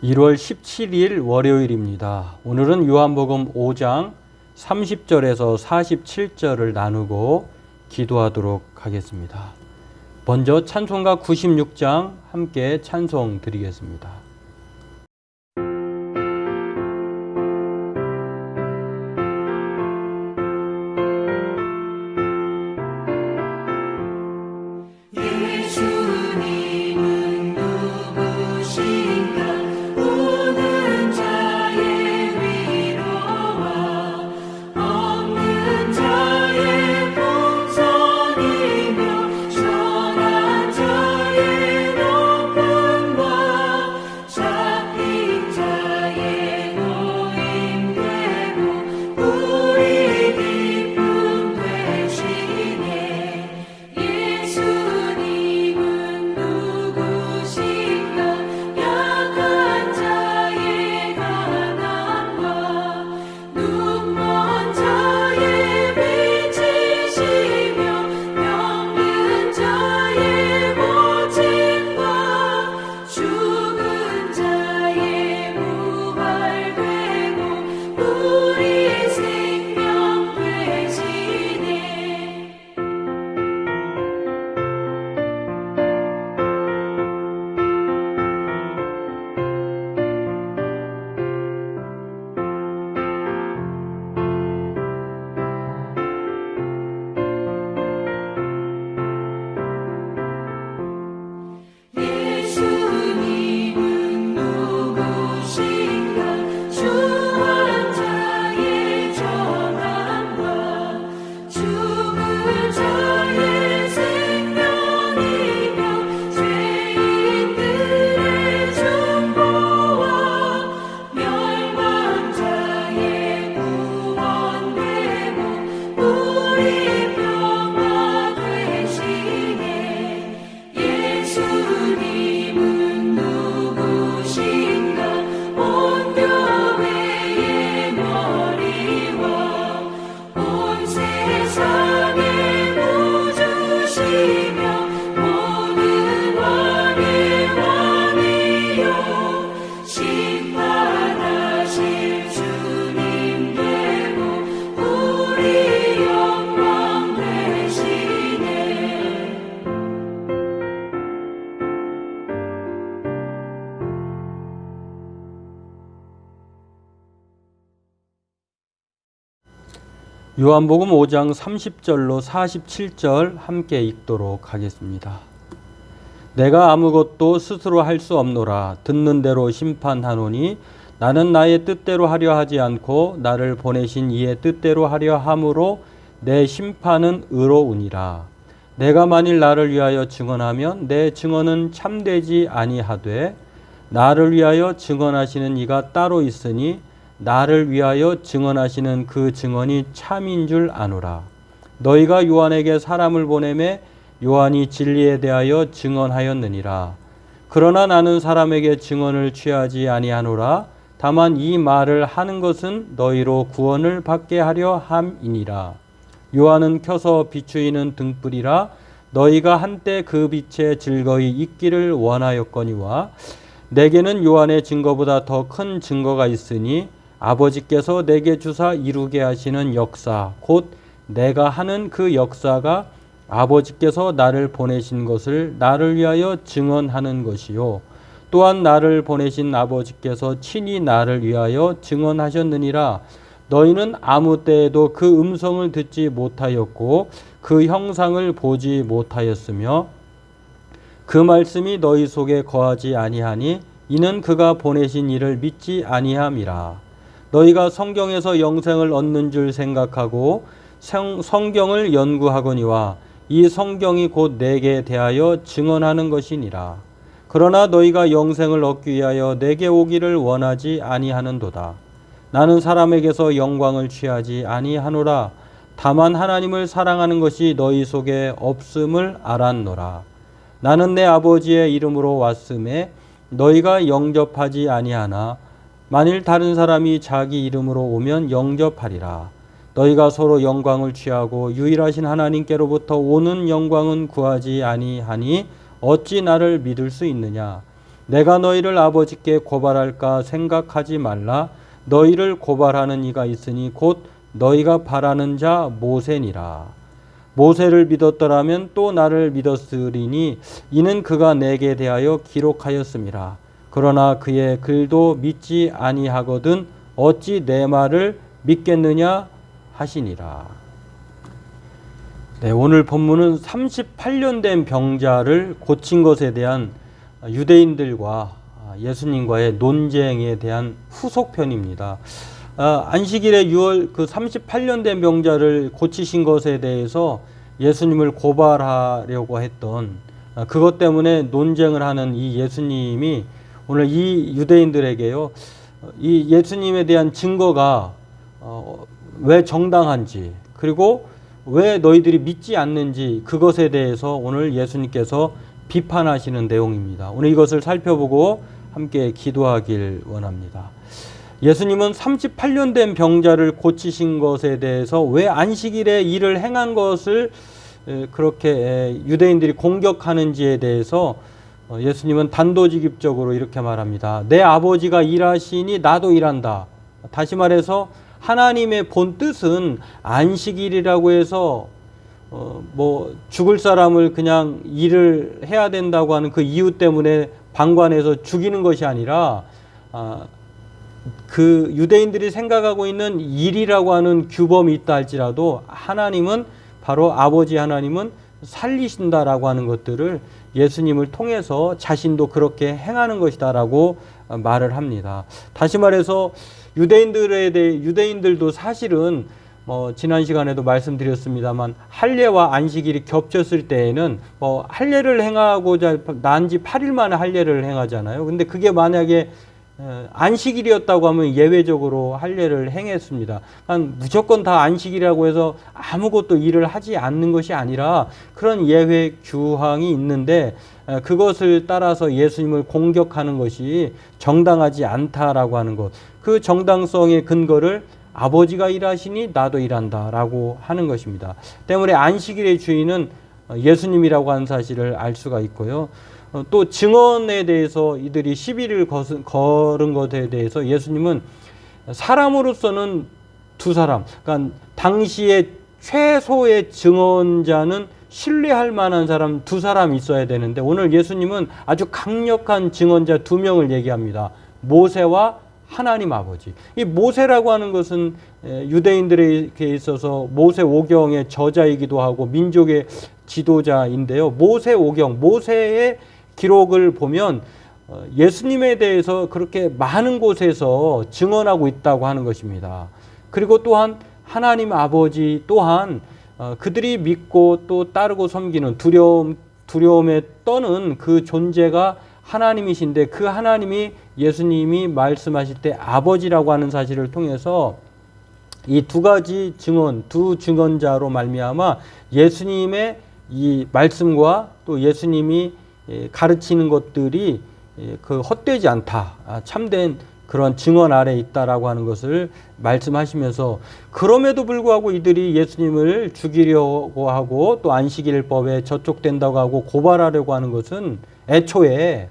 1월 17일 월요일입니다. 오늘은 요한복음 5장 30절에서 47절을 나누고 기도하도록 하겠습니다. 먼저 찬송가 96장 함께 찬송 드리겠습니다. 요한복음 5장 30절로 47절 함께 읽도록 하겠습니다. 내가 아무것도 스스로 할 수 없노라. 듣는 대로 심판하노니 나는 나의 뜻대로 하려 하지 않고 나를 보내신 이의 뜻대로 하려 함으로 내 심판은 의로우니라. 내가 만일 나를 위하여 증언하면 내 증언은 참되지 아니하되 나를 위하여 증언하시는 이가 따로 있으니 나를 위하여 증언하시는 그 증언이 참인 줄 아노라. 너희가 요한에게 사람을 보내매 요한이 진리에 대하여 증언하였느니라. 그러나 나는 사람에게 증언을 취하지 아니하노라. 다만 이 말을 하는 것은 너희로 구원을 받게 하려 함이니라. 요한은 켜서 비추이는 등불이라. 너희가 한때 그 빛에 즐거이 있기를 원하였거니와 내게는 요한의 증거보다 더 큰 증거가 있으니 아버지께서 내게 주사 이루게 하시는 역사 곧 내가 하는 그 역사가 아버지께서 나를 보내신 것을 나를 위하여 증언하는 것이요 또한 나를 보내신 아버지께서 친히 나를 위하여 증언하셨느니라. 너희는 아무 때에도 그 음성을 듣지 못하였고 그 형상을 보지 못하였으며 그 말씀이 너희 속에 거하지 아니하니 이는 그가 보내신 이를 믿지 아니함이라. 너희가 성경에서 영생을 얻는 줄 생각하고 성경을 연구하거니와 이 성경이 곧 내게 대하여 증언하는 것이니라. 그러나 너희가 영생을 얻기 위하여 내게 오기를 원하지 아니하는도다. 나는 사람에게서 영광을 취하지 아니하노라. 다만 하나님을 사랑하는 것이 너희 속에 없음을 알았노라. 나는 내 아버지의 이름으로 왔음에 너희가 영접하지 아니하나 만일 다른 사람이 자기 이름으로 오면 영접하리라. 너희가 서로 영광을 취하고 유일하신 하나님께로부터 오는 영광은 구하지 아니하니 어찌 나를 믿을 수 있느냐? 내가 너희를 아버지께 고발할까 생각하지 말라. 너희를 고발하는 이가 있으니 곧 너희가 바라는 자 모세니라. 모세를 믿었더라면 또 나를 믿었으리니 이는 그가 내게 대하여 기록하였음이라. 그러나 그의 글도 믿지 아니하거든 어찌 내 말을 믿겠느냐 하시니라. 네, 오늘 본문은 38년 된 병자를 고친 것에 대한 유대인들과 예수님과의 논쟁에 대한 후속편입니다. 안식일에 6월 그 38년 된 병자를 고치신 것에 대해서 예수님을 고발하려고 했던 그것 때문에 논쟁을 하는 이 예수님이 오늘 이 유대인들에게요, 이 예수님에 대한 증거가 왜 정당한지, 그리고 왜 너희들이 믿지 않는지, 그것에 대해서 오늘 예수님께서 비판하시는 내용입니다. 오늘 이것을 살펴보고 함께 기도하길 원합니다. 예수님은 38년 된 병자를 고치신 것에 대해서 왜 안식일에 일을 행한 것을 그렇게 유대인들이 공격하는지에 대해서 예수님은 단도직입적으로 이렇게 말합니다. 내 아버지가 일하시니 나도 일한다. 다시 말해서 하나님의 본 뜻은 안식일이라고 해서 죽을 사람을 그냥 일을 해야 된다고 하는 그 이유 때문에 방관해서 죽이는 것이 아니라 그 유대인들이 생각하고 있는 일이라고 하는 규범이 있다 할지라도 하나님은 바로 아버지 하나님은 살리신다라고 하는 것들을 예수님을 통해서 자신도 그렇게 행하는 것이다라고 말을 합니다. 다시 말해서 유대인들도 사실은 지난 시간에도 말씀드렸습니다만 할례와 안식일이 겹쳤을 때에는 할례를 행하고자 난 지 8일 만에 할례를 행하잖아요. 근데 그게 만약에 안식일이었다고 하면 예외적으로 할례를 행했습니다. 그러니까 무조건 다 안식일이라고 해서 아무것도 일을 하지 않는 것이 아니라 그런 예외 규항이 있는데 그것을 따라서 예수님을 공격하는 것이 정당하지 않다라고 하는 것, 그 정당성의 근거를 아버지가 일하시니 나도 일한다라고 하는 것입니다. 때문에 안식일의 주인은 예수님이라고 하는 사실을 알 수가 있고요. 또 증언에 대해서 이들이 시비를 걸은 것에 대해서 예수님은 사람으로서는 두 사람, 그러니까 당시에 최소의 증언자는 신뢰할 만한 사람 두 사람이 있어야 되는데 오늘 예수님은 아주 강력한 증언자 두 명을 얘기합니다. 모세와 하나님 아버지. 이 모세라고 하는 것은 유대인들에게 있어서 모세 오경의 저자이기도 하고 민족의 지도자인데요. 모세 오경, 모세의 기록을 보면 예수님에 대해서 그렇게 많은 곳에서 증언하고 있다고 하는 것입니다. 그리고 또한 하나님 아버지 또한 그들이 믿고 또 따르고 섬기는 두려움에 떠는 그 존재가 하나님이신데 그 하나님이 예수님이 말씀하실 때 아버지라고 하는 사실을 통해서 이 두 가지 증언, 두 증언자로 말미암아 예수님의 이 말씀과 또 예수님이 가르치는 것들이 그 헛되지 않다, 참된 그런 증언 아래 있다라고 하는 것을 말씀하시면서 그럼에도 불구하고 이들이 예수님을 죽이려고 하고 또 안식일법에 저촉된다고 하고 고발하려고 하는 것은 애초에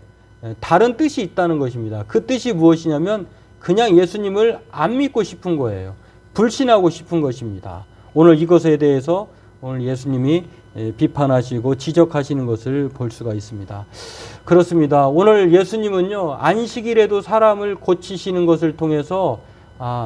다른 뜻이 있다는 것입니다. 그 뜻이 무엇이냐면 그냥 예수님을 안 믿고 싶은 거예요. 불신하고 싶은 것입니다. 오늘 이것에 대해서 오늘 예수님이 비판하시고 지적하시는 것을 볼 수가 있습니다. 그렇습니다. 오늘 예수님은요, 안식일에도 사람을 고치시는 것을 통해서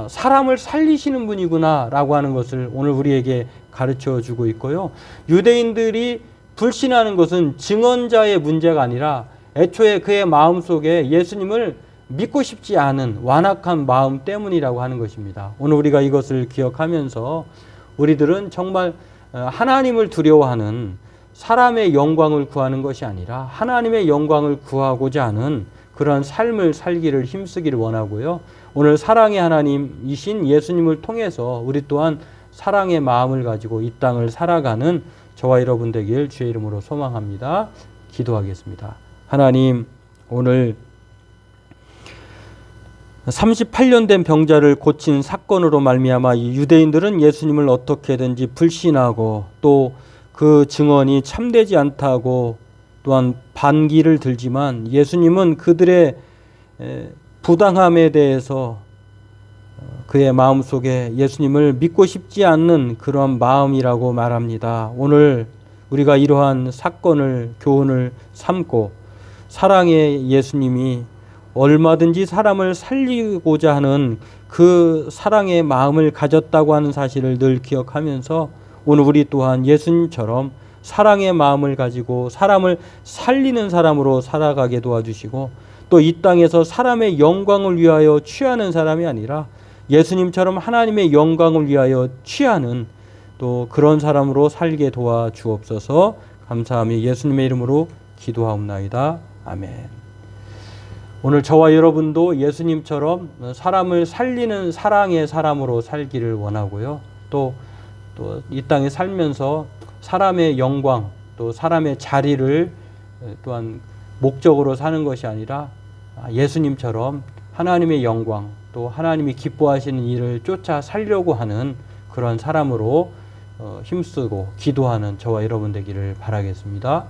사람을 살리시는 분이구나 라고 하는 것을 오늘 우리에게 가르쳐 주고 있고요. 유대인들이 불신하는 것은 증언자의 문제가 아니라 애초에 그의 마음속에 예수님을 믿고 싶지 않은 완악한 마음 때문이라고 하는 것입니다. 오늘 우리가 이것을 기억하면서 우리들은 정말 하나님을 두려워하는 사람의 영광을 구하는 것이 아니라 하나님의 영광을 구하고자 하는 그런 삶을 살기를 힘쓰기를 원하고요. 오늘 사랑의 하나님이신 예수님을 통해서 우리 또한 사랑의 마음을 가지고 이 땅을 살아가는 저와 여러분 되길 주의 이름으로 소망합니다. 기도하겠습니다. 하나님, 오늘 38년 된 병자를 고친 사건으로 말미암아 이 유대인들은 예수님을 어떻게든지 불신하고 또 그 증언이 참되지 않다고 또한 반기를 들지만 예수님은 그들의 부당함에 대해서 그의 마음속에 예수님을 믿고 싶지 않는 그런 마음이라고 말합니다. 오늘 우리가 이러한 사건을 교훈을 삼고 사랑의 예수님이 얼마든지 사람을 살리고자 하는 그 사랑의 마음을 가졌다고 하는 사실을 늘 기억하면서 오늘 우리 또한 예수님처럼 사랑의 마음을 가지고 사람을 살리는 사람으로 살아가게 도와주시고 또 이 땅에서 사람의 영광을 위하여 취하는 사람이 아니라 예수님처럼 하나님의 영광을 위하여 취하는 또 그런 사람으로 살게 도와주옵소서. 감사하며 예수님의 이름으로 기도하옵나이다. 아멘. 오늘 저와 여러분도 예수님처럼 사람을 살리는 사랑의 사람으로 살기를 원하고요. 또 이 땅에 살면서 사람의 영광 또 사람의 자리를 또한 목적으로 사는 것이 아니라 예수님처럼 하나님의 영광 또 하나님이 기뻐하시는 일을 쫓아 살려고 하는 그런 사람으로 힘쓰고 기도하는 저와 여러분 되기를 바라겠습니다.